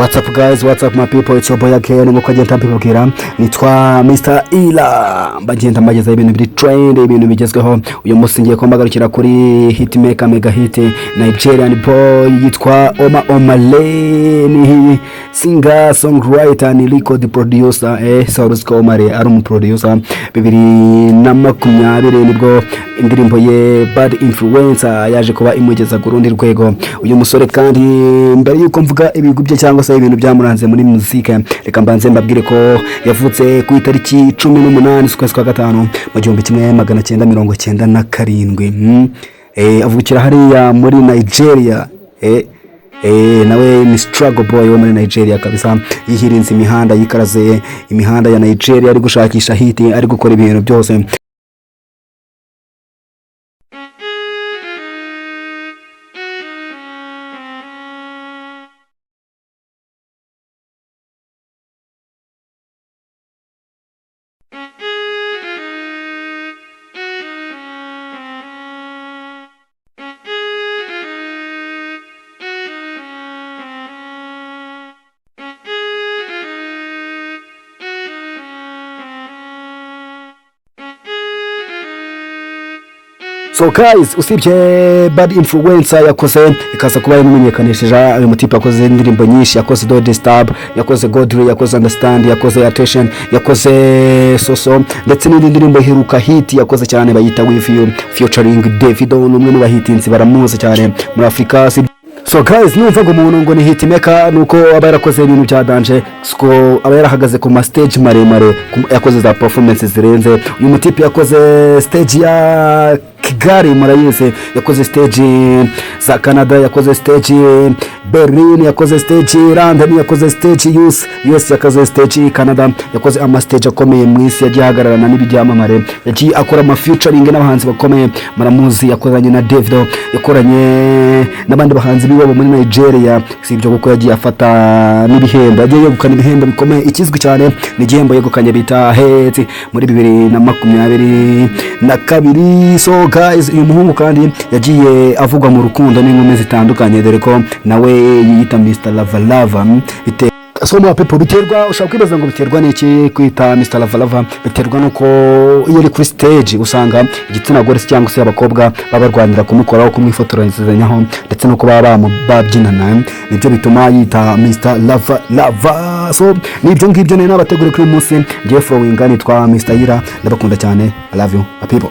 What's up guys, what's up my people, it's your boy again. Nkuko agenda mbibabwira nitwa Mr. Ila, bagenda mbageza ibintu biri trend, ibintu bigezweho. Uyu munsi ngiye kumbagarukira kuri hitmaker mega hit Nigerian boy yitwa Omah Omah, ni singer, songwriter, ni record producer. Saurusco Omare ari producer. 2020 nibwo indirimbo ye Bad Influencer yaje kuba imugeza ku rundi rwego. Uyu musore kandi mbere yuko mvuga ibigubye cyangwa se ibintu byamuranze muri muzika, reka mbanze mbabwire ko yavutse ku itariki 18 z'ukwezi kwa gatanu mu 1997. Avukira hariya muri Nigeria. Nawe ni struggle boy wo muri Nigeria kabisa, yihirinze imihanda, yikaraze imihanda ya Nigeria, ari gushakisha hit, ari gukora ibintu byose. So guys, usibye Bad Influencer yakoze ikaza kuba yamenyekanisha ayo mutipe, yakoze indirimbo nyinshi, yakoze Do Disturb, yakoze Godly, yakoze Understand, yakoze Attention, yakoze Soso, ndetse n'indi ndirimbo iheruka hit yakoze cyane bayita With You featuring Davido, n'umwe mu bahitinzi baramuzi cyane muri Afrika. So guys, numva ngo umuntu ngo ni hitmaker nuko aba yarakoze ibintu bya danger, sko aba yarahagaze ku ma stage maremare, yakoze za performances zirenze. Uyu mutipe yakoze stage ya Kigali murayize, yakoze stage za Canada, yakoze stage Berlin, yakoze stage London, yakoze stage US, yakoze stage Canada, yakoze ama stage akomeye mu isi, yagiye ahagararana n'ibyamamare, yagiye akora ama featuring n'abahanzi bakomeye muramuzi, yakoranye na Davido, yakoranye n'abandi bahanzi biwabo muri Nigeria. Si ibyo kuko yagiye afata n'ibihembo, yagiye yegukana ibihembo bikomeye. Ikizwi cyane ni igihembo yegukanye bita Head muri 2022. So guys, uyu muhungu kandi yagiye avugwa mu rukundo n'inkumi zitandukanye, dore ko nawe yiyita Mr. Lava Lava. So my people, biterwa, ushaka kwibaza ngo biterwa n'iki kwita Mr. Lava Lava? Biterwa nuko iyo ari kuri stage usanga igitsina gore cyangwa se abakobwa babarwanira kumukoraho, kumwifotoranyizanyaho, ndetse no kuba babyinana, nibyo bituma yita Mr. Lava Lava. So nibyo ngibyo nene nabategura kuri uyu munsi, ngiye following nitwa Mr. Ira, ndabakunda cyane. I love you my people.